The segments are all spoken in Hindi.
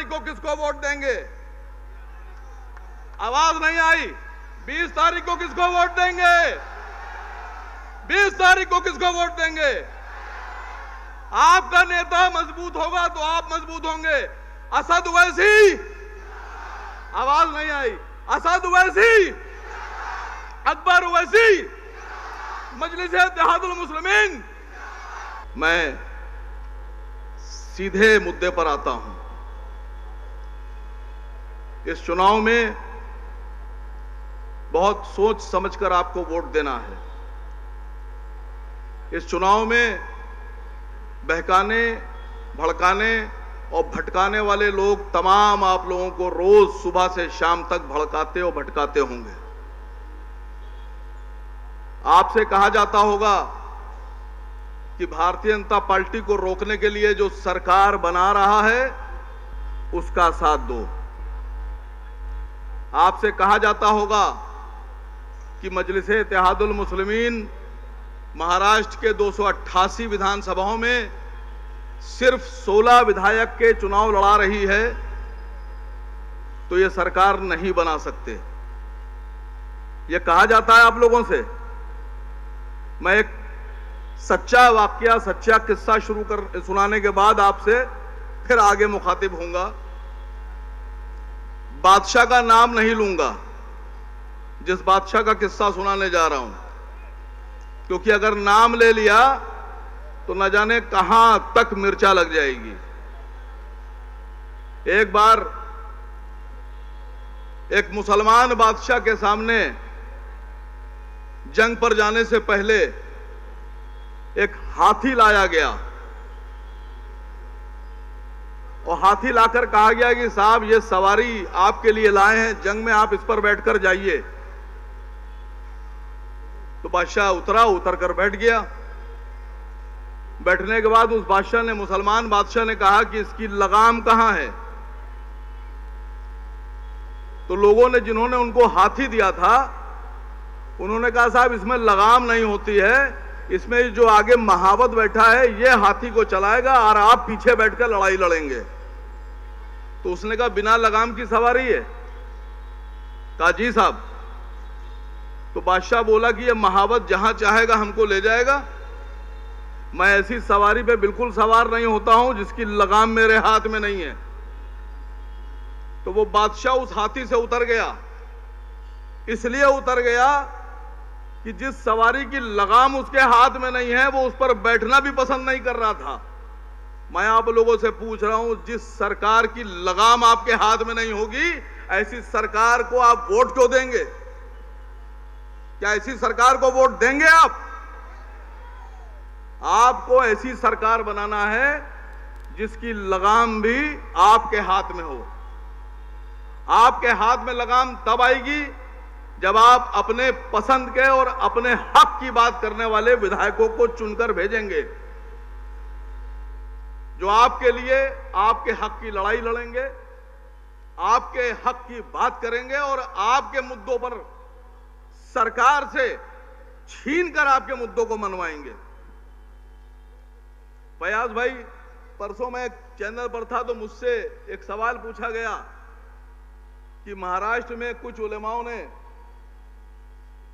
तारीख को किसको वोट देंगे? आवाज नहीं आई। 20 तारीख को किसको वोट देंगे? 20 तारीख को किसको वोट देंगे? आपका नेता मजबूत होगा तो आप मजबूत होंगे। असद ओवैसी, आवाज नहीं आई। असद ओवैसी, अकबर ओवैसी, मजलिस-ए-इत्तेहादुल मुस्लिमीन। मैं सीधे मुद्दे पर आता हूं। इस चुनाव में बहुत सोच समझकर आपको वोट देना है। इस चुनाव में बहकाने, भड़काने और भटकाने वाले लोग तमाम आप लोगों को रोज सुबह से शाम तक भड़काते और भटकाते होंगे। आपसे कहा जाता होगा कि भारतीय जनता पार्टी को रोकने के लिए जो सरकार बना रहा है उसका साथ दो। आपसे कहा जाता होगा कि मजलिस-ए-इत्तेहादुल मुस्लिमीन महाराष्ट्र के 288 विधानसभाओं में सिर्फ 16 विधायक के चुनाव लड़ा रही है, तो यह सरकार नहीं बना सकते। यह कहा जाता है आप लोगों से। मैं एक सच्चा वाकया, सच्चा किस्सा सुनाने के बाद आपसे फिर आगे मुखातिब होऊंगा। बादशाह का नाम नहीं लूंगा, जिस बादशाह का किस्सा सुनाने जा रहा हूं, क्योंकि अगर नाम ले लिया तो न जाने कहां तक मिर्चा लग जाएगी। एक बार एक मुसलमान बादशाह के सामने जंग पर जाने से पहले एक हाथी लाया गया और हाथी लाकर कहा गया कि साहब ये सवारी आपके लिए लाए हैं, जंग में आप इस पर बैठकर जाइए। तो बादशाह उतर कर बैठ गया। बैठने के बाद उस बादशाह ने, मुसलमान बादशाह ने कहा कि इसकी लगाम कहां है? तो लोगों ने, जिन्होंने उनको हाथी दिया था, उन्होंने कहा साहब इसमें लगाम नहीं होती है, इसमें जो आगे महावत बैठा है ये हाथी को चलाएगा और आप पीछे बैठकर लड़ाई लड़ेंगे। तो उसने कहा बिना लगाम की सवारी है? कहा जी साहब। तो बादशाह बोला कि ये महावत जहां चाहेगा हमको ले जाएगा, मैं ऐसी सवारी पे बिल्कुल सवार नहीं होता हूं जिसकी लगाम मेरे हाथ में नहीं है। तो वो बादशाह उस हाथी से उतर गया। इसलिए उतर गया कि जिस सवारी की लगाम उसके हाथ में नहीं है वो उस पर बैठना भी पसंद नहीं कर रहा था। मैं आप लोगों से पूछ रहा हूं, जिस सरकार की लगाम आपके हाथ में नहीं होगी, ऐसी सरकार को आप वोट क्यों देंगे? क्या ऐसी सरकार को वोट देंगे आप? आपको ऐसी सरकार बनाना है जिसकी लगाम भी आपके हाथ में हो। आपके हाथ में लगाम तब आएगी जब आप अपने पसंद के और अपने हक की बात करने वाले विधायकों को चुनकर भेजेंगे, जो आपके लिए आपके हक की लड़ाई लड़ेंगे, आपके हक की बात करेंगे और आपके मुद्दों पर सरकार से छीनकर आपके मुद्दों को मनवाएंगे। फयाज भाई, परसों मैं एक चैनल पर था तो मुझसे एक सवाल पूछा गया कि महाराष्ट्र में कुछ उलेमाओं ने,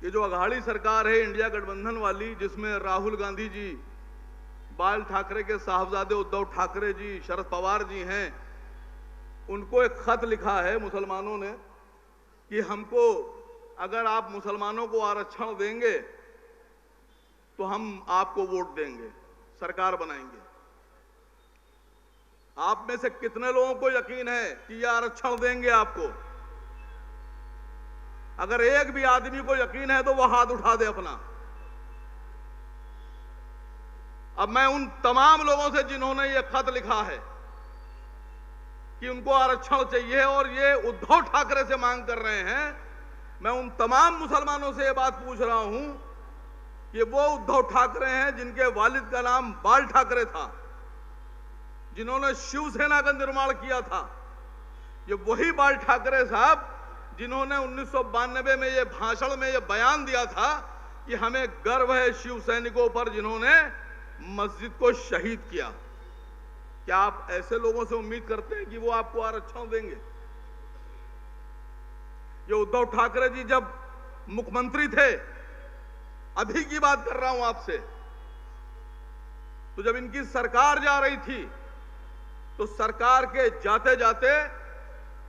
ये जो अघाड़ी सरकार है इंडिया गठबंधन वाली, जिसमें राहुल गांधी जी, बाल ठाकरे के साहबजादे उद्धव ठाकरे जी, शरद पवार जी हैं, उनको एक खत लिखा है मुसलमानों ने कि हमको, अगर आप मुसलमानों को आरक्षण देंगे तो हम आपको वोट देंगे, सरकार बनाएंगे। आप में से कितने लोगों को यकीन है कि यह आरक्षण देंगे आपको? अगर एक भी आदमी को यकीन है तो वह हाथ उठा दे अपना। अब मैं उन तमाम लोगों से जिन्होंने यह खत लिखा है कि उनको आरक्षण चाहिए और ये उद्धव ठाकरे से मांग कर रहे हैं, मैं उन तमाम मुसलमानों से यह बात पूछ रहा हूं कि वो उद्धव ठाकरे हैं जिनके वालिद का नाम बाल ठाकरे था, जिन्होंने शिवसेना का निर्माण किया था। ये वही बाल ठाकरे साहब जिन्होंने 1992 में ये भाषण में ये बयान दिया था कि हमें गर्व है शिव सैनिकों पर जिन्होंने मस्जिद को शहीद किया। क्या आप ऐसे लोगों से उम्मीद करते हैं कि वो आपको आरक्षण देंगे? ये उद्धव ठाकरे जी जब मुख्यमंत्री थे, अभी की बात कर रहा हूं आपसे, तो जब इनकी सरकार जा रही थी तो सरकार के जाते जाते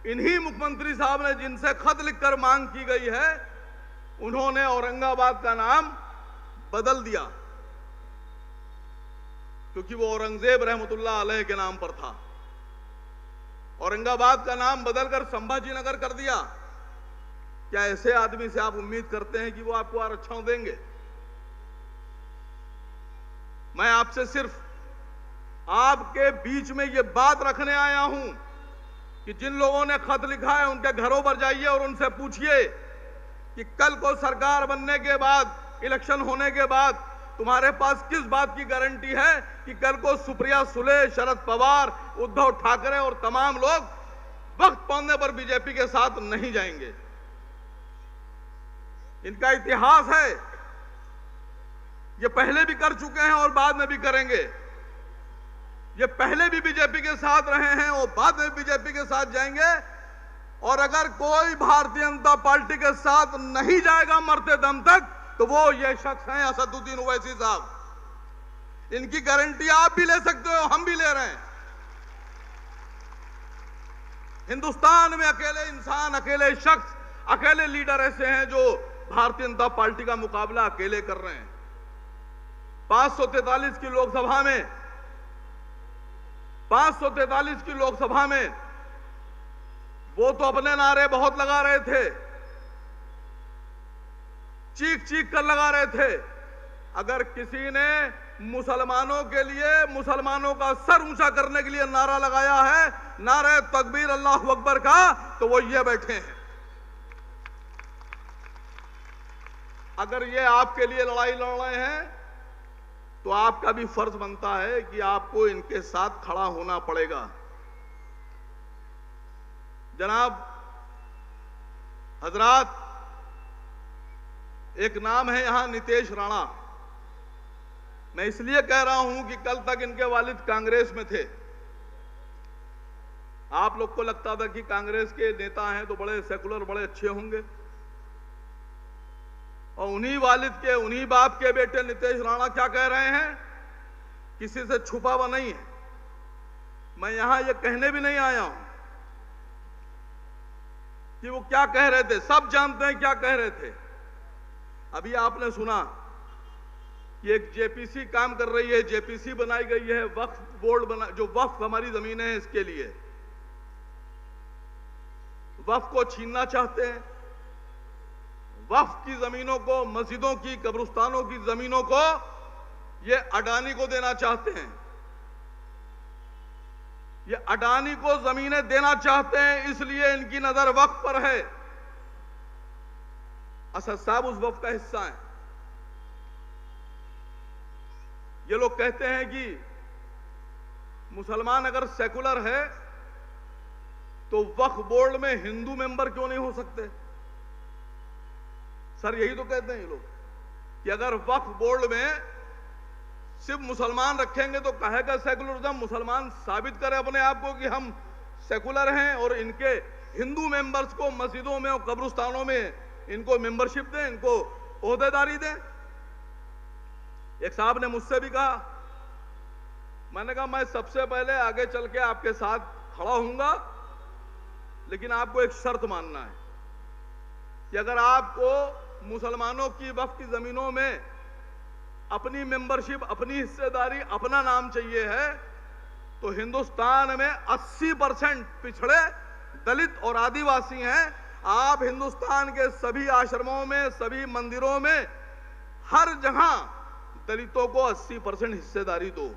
इन्हीं मुख्यमंत्री साहब ने जिनसे खत लिखकर मांग की गई है, उन्होंने औरंगाबाद का नाम बदल दिया, क्योंकि वो औरंगजेब रहमतुल्लाह अलैह के नाम पर था। औरंगाबाद का नाम बदलकर संभाजीनगर कर दिया। क्या ऐसे आदमी से आप उम्मीद करते हैं कि वो आपको आरक्षण देंगे? मैं आपसे सिर्फ आपके बीच में ये बात रखने आया हूं कि जिन लोगों ने खत लिखा है उनके घरों पर जाइए और उनसे पूछिए कि कल को सरकार बनने के बाद, इलेक्शन होने के बाद तुम्हारे पास किस बात की गारंटी है कि कल को सुप्रिया सुले, शरद पवार, उद्धव ठाकरे और तमाम लोग वक्त पहुंचने पर बीजेपी के साथ नहीं जाएंगे। इनका इतिहास है, ये पहले भी कर चुके हैं और बाद में भी करेंगे। ये पहले भी बीजेपी के साथ रहे हैं और बाद में बीजेपी के साथ जाएंगे। और अगर कोई भारतीय जनता पार्टी के साथ नहीं जाएगा मरते दम तक, तो वो ये शख्स हैं असदुद्दीन ओवैसी साहब। इनकी गारंटी आप भी ले सकते हो, हम भी ले रहे हैं। हिंदुस्तान में अकेले इंसान, अकेले शख्स, अकेले लीडर ऐसे हैं जो भारतीय जनता पार्टी का मुकाबला अकेले कर रहे हैं। 543 की लोकसभा में 543 की लोकसभा में वो तो अपने नारे बहुत लगा रहे थे, चीख चीख कर लगा रहे थे। अगर किसी ने मुसलमानों के लिए, मुसलमानों का सर ऊंचा करने के लिए नारा लगाया है, नारे तकबीर अल्लाहू अकबर का, तो वो ये बैठे हैं। अगर ये आपके लिए लड़ाई लड़ रहे हैं तो आपका भी फर्ज बनता है कि आपको इनके साथ खड़ा होना पड़ेगा। जनाब हजरात, एक नाम है यहां नीतीश राणा। मैं इसलिए कह रहा हूं कि कल तक इनके वालिद कांग्रेस में थे। आप लोग को लगता था कि कांग्रेस के नेता हैं तो बड़े सेकुलर, बड़े अच्छे होंगे, और उन्हीं वालिद के, उन्हीं बाप के बेटे नीतीश राणा क्या कह रहे हैं, किसी से छुपा हुआ नहीं है। मैं यहां ये कहने भी नहीं आया हूं कि वो क्या कह रहे थे, सब जानते हैं क्या कह रहे थे। अभी आपने सुना कि एक जेपीसी काम कर रही है, जेपीसी बनाई गई है, वक्फ बोर्ड बना, जो वक्फ हमारी जमीनें हैं इसके लिए वक्फ को छीनना चाहते हैं। वक्फ की जमीनों को, मस्जिदों की, कब्रिस्तानों की जमीनों को ये अडानी को देना चाहते हैं। ये अडानी को जमीनें देना चाहते हैं, इसलिए इनकी नजर वक्फ पर है। असद साहब उस वक्फ का हिस्सा है। ये लोग कहते हैं कि मुसलमान अगर सेकुलर है तो वक्फ बोर्ड में हिंदू मेंबर क्यों नहीं हो सकते? सर यही तो कहते हैं ये लोग कि अगर वक्फ बोर्ड में सिर्फ मुसलमान रखेंगे तो कहेगा सेकुलरिज्म। मुसलमान साबित करें अपने आप को कि हम सेकुलर हैं और इनके हिंदू मेंबर्स को मस्जिदों में और कब्रिस्तानों में इनको मेंबरशिप दें, इनको ओहदेदारी दें। एक साहब ने मुझसे भी कहा, मैंने कहा मैं सबसे पहले आगे चल के आपके साथ खड़ा होऊंगा, लेकिन आपको एक शर्त मानना है कि अगर आपको मुसलमानों की वक्फ की जमीनों में अपनी मेंबरशिप, अपनी हिस्सेदारी, अपना नाम चाहिए है, तो हिंदुस्तान में 80% पिछड़े, दलित और आदिवासी हैं। आप हिंदुस्तान के सभी आश्रमों में, सभी मंदिरों में, हर जहां दलितों को 80% हिस्सेदारी दो।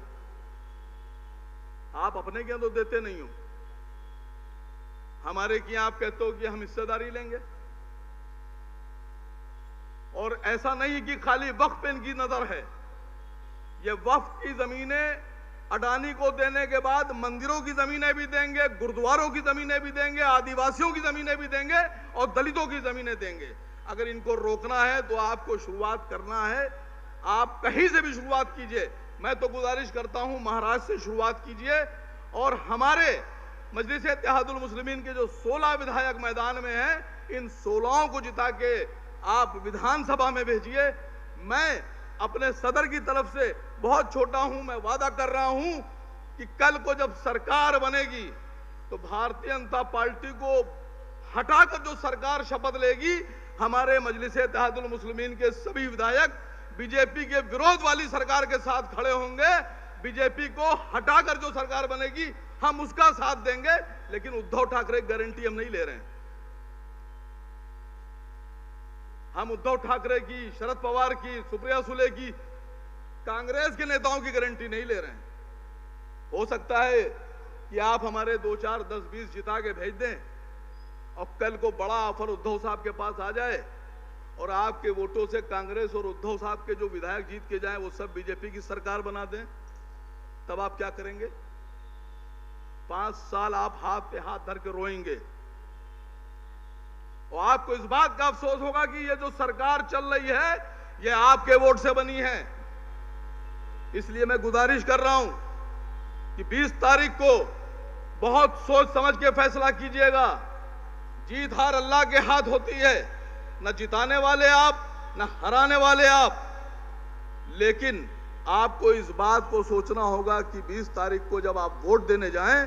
आप अपने के तो देते नहीं हो, हमारे की आप कहते हो कि हम हिस्सेदारी लेंगे। और ऐसा नहीं कि खाली वक्फ पे इनकी नजर है। ये वक्फ की जमीनें अडानी को देने के बाद मंदिरों की जमीनें भी देंगे, गुरुद्वारों की जमीनें भी देंगे, आदिवासियों की जमीनें भी देंगे और दलितों की जमीनें देंगे। अगर इनको रोकना है तो आपको शुरुआत करना है, आप कहीं से भी शुरुआत कीजिए। मैं तो गुजारिश करता हूं महाराष्ट्र से शुरुआत कीजिए, और हमारे मजलिस-ए-इत्तेहादुल मुस्लिमीन के जो 16 विधायक मैदान में हैं, इन 16 को जिता के आप विधानसभा में भेजिए। मैं अपने सदर की तरफ से बहुत छोटा हूं, मैं वादा कर रहा हूं कि कल को जब सरकार बनेगी तो भारतीय जनता पार्टी को हटाकर जो सरकार शपथ लेगी, हमारे मजलिस-ए-इत्तेहादुल मुस्लिमीन के सभी विधायक बीजेपी के विरोध वाली सरकार के साथ खड़े होंगे। बीजेपी को हटाकर जो सरकार बनेगी हम उसका साथ देंगे, लेकिन उद्धव ठाकरे की गारंटी हम नहीं ले रहे हैं। हम उद्धव ठाकरे की, शरद पवार की, सुप्रिया सुले की, कांग्रेस के नेताओं की गारंटी नहीं ले रहे हैं। हो सकता है कि आप हमारे 2, 4, 10, 20 जिता के भेज दें और कल को बड़ा ऑफर उद्धव साहब के पास आ जाए और आपके वोटों से कांग्रेस और उद्धव साहब के जो विधायक जीत के जाएं वो सब बीजेपी की सरकार बना दें, तब आप क्या करेंगे? 5 साल आप हाथ पे हाथ धर के रोएंगे और आपको इस बात का अफसोस होगा कि ये जो सरकार चल रही है ये आपके वोट से बनी है। इसलिए मैं गुजारिश कर रहा हूं कि 20 तारीख को बहुत सोच समझ के फैसला कीजिएगा। जीत हार अल्लाह के हाथ होती है, न जिताने वाले आप न हराने वाले आप, लेकिन आपको इस बात को सोचना होगा कि 20 तारीख को जब आप वोट देने जाएं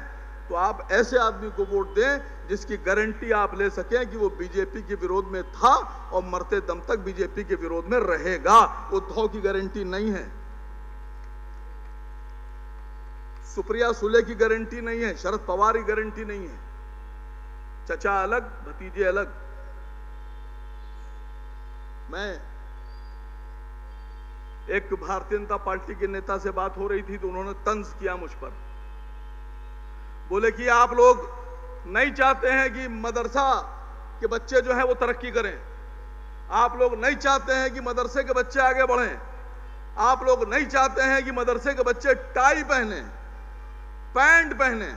तो आप ऐसे आदमी को वोट दें जिसकी गारंटी आप ले सकें कि वो बीजेपी के विरोध में था और मरते दम तक बीजेपी के विरोध में रहेगा। उद्धव की गारंटी नहीं है, सुप्रिया सुले की गारंटी नहीं है, शरद पवार की गारंटी नहीं है। चचा अलग, भतीजे अलग। मैं एक भारतीय जनता पार्टी के नेता से बात हो रही थी तो उन्होंने तंज किया मुझ पर, बोले कि आप लोग नहीं चाहते हैं कि मदरसा के बच्चे जो है वो तरक्की करें, आप लोग नहीं चाहते हैं कि मदरसे के बच्चे आगे बढ़ें, आप लोग नहीं चाहते हैं कि मदरसे के बच्चे टाई पहने, पैंट पहने,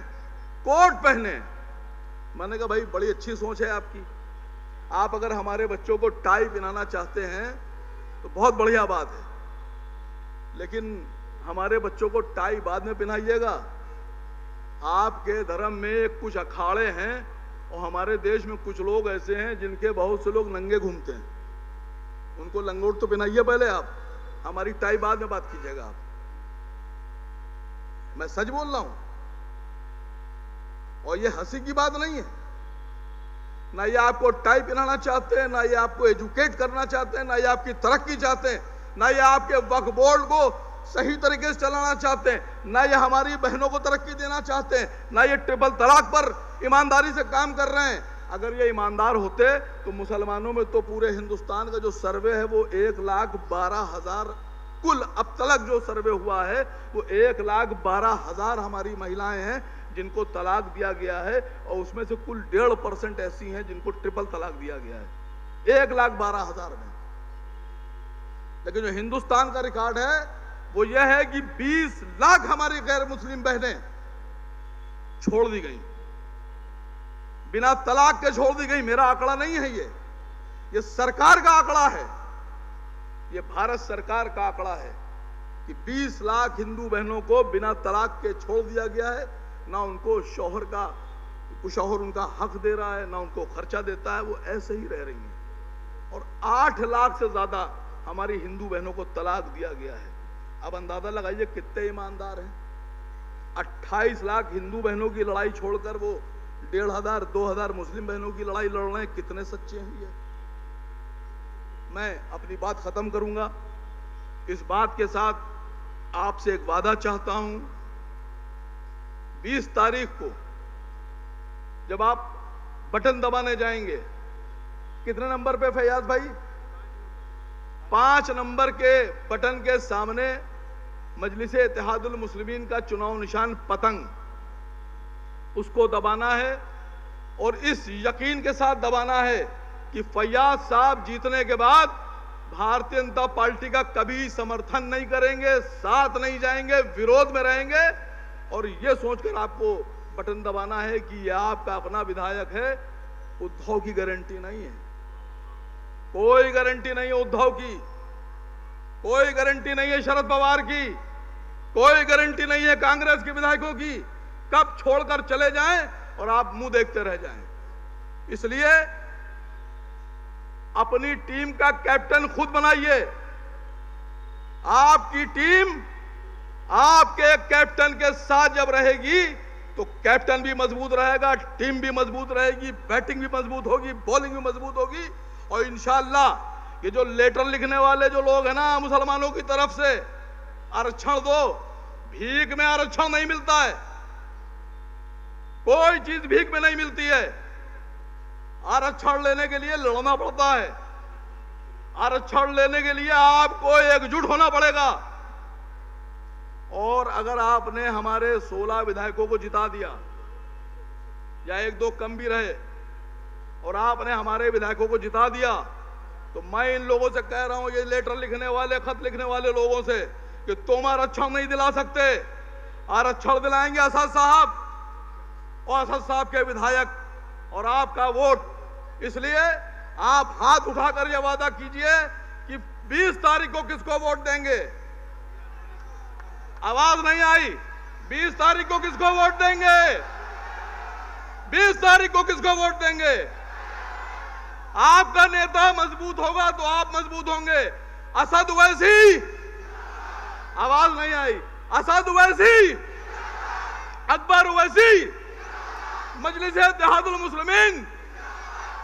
कोट पहने। मैंने कहा भाई बड़ी अच्छी सोच है आपकी, आप अगर हमारे बच्चों को टाई पहनाना चाहते हैं तो बहुत बढ़िया बात है, लेकिन हमारे बच्चों को टाई बाद में पहनाइएगा। आपके धर्म में कुछ अखाड़े हैं और हमारे देश में कुछ लोग ऐसे हैं जिनके बहुत से लोग नंगे घूमते हैं, उनको लंगोट तो पहनाइए पहले आप, हमारी टाई बाद में बात कीजिएगा आप। मैं सच बोल रहा हूं और ये हंसी की बात नहीं है। ना ये आपको टाई पहनाना चाहते हैं, ना ये आपको एजुकेट करना चाहते हैं, ना ये आपकी तरक्की चाहते हैं, ना ये आपके वक्फ बोर्ड को सही तरीके से चलाना चाहते हैं, ना ये हमारी बहनों को तरक्की देना चाहते हैं, ना ये ट्रिपल तलाक पर ईमानदारी से काम कर रहे हैं। अगर ये ईमानदार होते तो मुसलमानों में तो पूरे हिंदुस्तान का जो सर्वे है वो 1,12,000, कुल अब तक जो सर्वे हुआ है वो 1,12,000 हमारी महिलाएं हैं जिनको तलाक दिया गया है और उसमें से कुल 1.5% ऐसी हैं जिनको ट्रिपल तलाक दिया गया है 1,12,000 में। लेकिन जो हिंदुस्तान का रिकॉर्ड है वो यह है कि 20 लाख हमारी गैर मुस्लिम बहनें छोड़ दी गई, बिना तलाक के छोड़ दी गई। मेरा आंकड़ा नहीं है ये सरकार का आंकड़ा है, ये भारत सरकार का आंकड़ा है कि 20 लाख हिंदू बहनों को बिना तलाक के छोड़ दिया गया है। ना उनको शौहर उनका हक दे रहा है, ना उनको खर्चा देता है, वो ऐसे ही रह रही हैं। और 8 लाख से ज्यादा हमारी हिंदू बहनों को तलाक दिया गया है। अब अंदाजा लगाइए कितने ईमानदार हैं। 28 लाख हिंदू बहनों की लड़ाई छोड़कर वो 1,500 2,000 मुस्लिम बहनों की लड़ाई लड़ रहे हैं, कितने सच्चे हैं ये। मैं अपनी बात खत्म करूंगा इस बात के साथ, आपसे एक वादा चाहता हूं, 20 तारीख को जब आप बटन दबाने जाएंगे, कितने नंबर पे फैयाज भाई? 5 नंबर के बटन के सामने मजलिस-ए-इत्तेहादुल मुस्लिमीन का चुनाव निशान पतंग, उसको दबाना है और इस यकीन के साथ दबाना है कि फैयाज साहब जीतने के बाद भारतीय जनता पार्टी का कभी समर्थन नहीं करेंगे, साथ नहीं जाएंगे, विरोध में रहेंगे। और यह सोचकर आपको बटन दबाना है कि यह आपका अपना विधायक है, उद्धव की गारंटी नहीं है, कोई गारंटी नहीं है उद्धव की, कोई गारंटी नहीं है शरद पवार की, कोई गारंटी नहीं है कांग्रेस के विधायकों की। कब छोड़कर चले जाएं और आप मुंह देखते रह जाएं। इसलिए अपनी टीम का कैप्टन खुद बनाइए। आपकी टीम आपके कैप्टन के साथ जब रहेगी तो कैप्टन भी मजबूत रहेगा, टीम भी मजबूत रहेगी, बैटिंग भी मजबूत होगी, बॉलिंग भी मजबूत होगी। और इंशाअल्लाह ये जो लेटर लिखने वाले जो लोग हैं ना मुसलमानों की तरफ से, आरक्षण दो, भीख में आरक्षण नहीं मिलता है, कोई चीज भीख में नहीं मिलती है। आरक्षण लेने के लिए लड़ना पड़ता है, आरक्षण लेने के लिए आपको एकजुट होना पड़ेगा। और अगर आपने हमारे 16 विधायकों को जिता दिया या 1-2 कम भी रहे और आपने हमारे विधायकों को जिता दिया, तो मैं इन लोगों से कह रहा हूं, ये लेटर लिखने वाले, खत लिखने वाले लोगों से, कि तुम आरक्षण नहीं दिला सकते। आरक्षण दिलाएंगे असद साहब और असद साहब के विधायक और आपका वोट। इसलिए आप हाथ उठाकर यह वादा कीजिए कि 20 तारीख को किसको वोट देंगे। आवाज नहीं आई। 20 तारीख को किसको वोट देंगे? 20 तारीख को किसको वोट देंगे? आपका नेता मजबूत होगा तो आप मजबूत होंगे। असद ओवैसी, आवाज नहीं आई। असद ओवैसी, अकबर ओवैसी, मजलिस इत्तेहादुल मुस्लिमीन